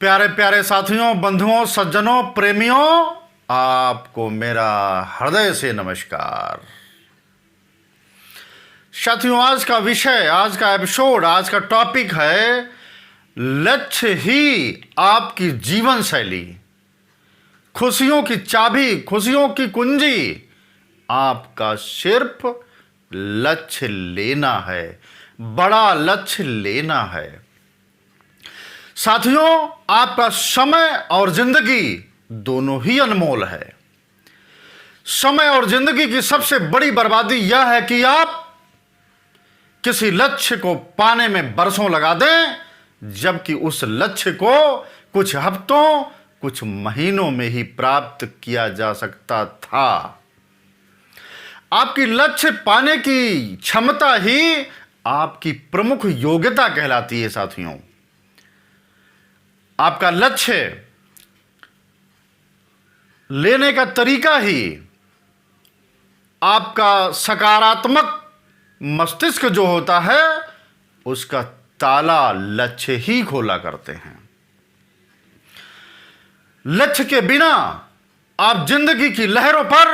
प्यारे प्यारे साथियों, बंधुओं, सज्जनों, प्रेमियों, आपको मेरा हृदय से नमस्कार। साथियों, आज का विषय, आज का एपिसोड, आज का टॉपिक है लक्ष्य ही आपकी जीवन शैली। खुशियों की चाबी, खुशियों की कुंजी आपका सिर्फ लक्ष्य लेना है, बड़ा लक्ष्य लेना है। साथियों, आपका समय और जिंदगी दोनों ही अनमोल है। समय और जिंदगी की सबसे बड़ी बर्बादी यह है कि आप किसी लक्ष्य को पाने में बरसों लगा दें, जबकि उस लक्ष्य को कुछ हफ्तों, कुछ महीनों में ही प्राप्त किया जा सकता था। आपकी लक्ष्य पाने की क्षमता ही आपकी प्रमुख योग्यता कहलाती है। साथियों, आपका लक्ष्य लेने का तरीका ही आपका सकारात्मक मस्तिष्क जो होता है, उसका ताला लक्ष्य ही खोला करते हैं। लक्ष्य के बिना आप जिंदगी की लहरों पर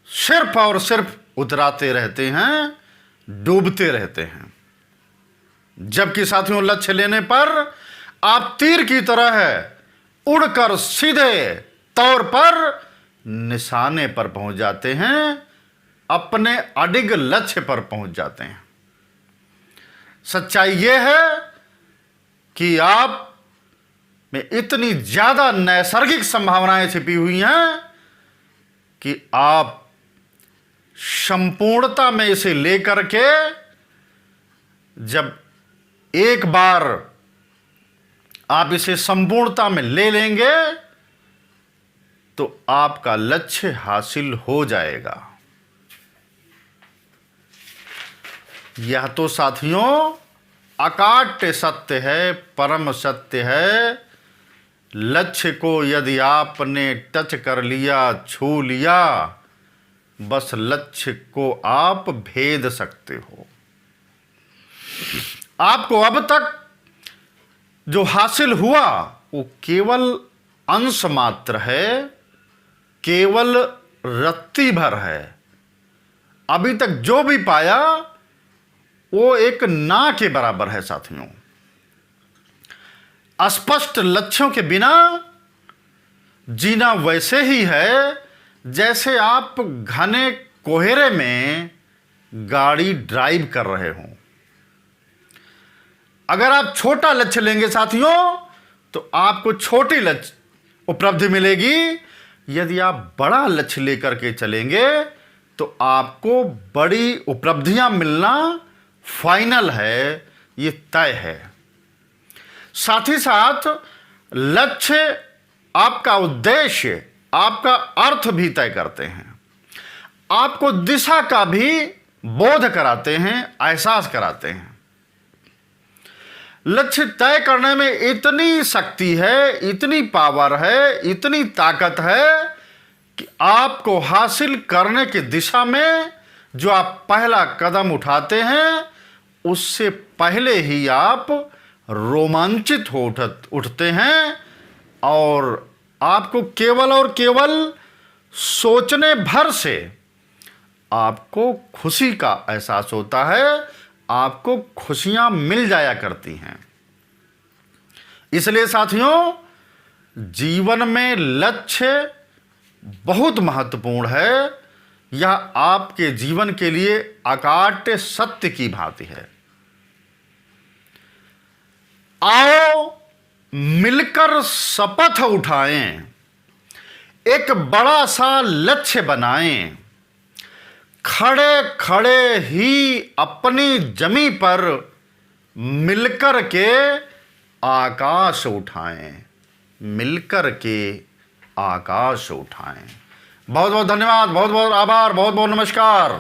सिर्फ और सिर्फ उतराते रहते हैं, डूबते रहते हैं। जबकि साथियों, लक्ष्य लेने पर आप तीर की तरह उड़कर सीधे तौर पर निशाने पर पहुंच जाते हैं, अपने अडिग लक्ष्य पर पहुंच जाते हैं। सच्चाई यह है कि आप में इतनी ज्यादा नैसर्गिक संभावनाएं छिपी हुई हैं कि आप संपूर्णता में इसे लेकर के जब एक बार आप इसे संपूर्णता में ले लेंगे तो आपका लक्ष्य हासिल हो जाएगा। यह तो साथियों अकाट्य सत्य है, परम सत्य है। लक्ष्य को यदि आपने टच कर लिया, छू लिया, बस लक्ष्य को आप भेद सकते हो। आपको अब तक जो हासिल हुआ वो केवल अंश मात्र है, केवल रत्ती भर है। अभी तक जो भी पाया वो एक ना के बराबर है। साथियों, स्पष्ट लक्ष्यों के बिना जीना वैसे ही है जैसे आप घने कोहरे में गाड़ी ड्राइव कर रहे हों। अगर आप छोटा लक्ष्य लेंगे साथियों, तो आपको छोटी लक्ष्य उपलब्धि मिलेगी। यदि आप बड़ा लक्ष्य लेकर के चलेंगे तो आपको बड़ी उपलब्धियां मिलना फाइनल है, ये तय है। साथ ही साथ लक्ष्य आपका उद्देश्य, आपका अर्थ भी तय करते हैं, आपको दिशा का भी बोध कराते हैं, एहसास कराते हैं। लक्ष्य तय करने में इतनी शक्ति है, इतनी पावर है, इतनी ताकत है कि आपको हासिल करने की दिशा में जो आप पहला कदम उठाते हैं, उससे पहले ही आप रोमांचित हो उठते हैं और आपको केवल और केवल सोचने भर से आपको खुशी का एहसास होता है, आपको खुशियां मिल जाया करती हैं। इसलिए साथियों, जीवन में लक्ष्य बहुत महत्वपूर्ण है। यह आपके जीवन के लिए अकाट्य सत्य की भांति है। आओ मिलकर शपथ उठाएं, एक बड़ा सा लक्ष्य बनाएं, खड़े खड़े ही अपनी जमी पर मिलकर के आकाश उठाएं, मिलकर के आकाश उठाएं। बहुत बहुत धन्यवाद, बहुत बहुत आभार, बहुत बहुत नमस्कार।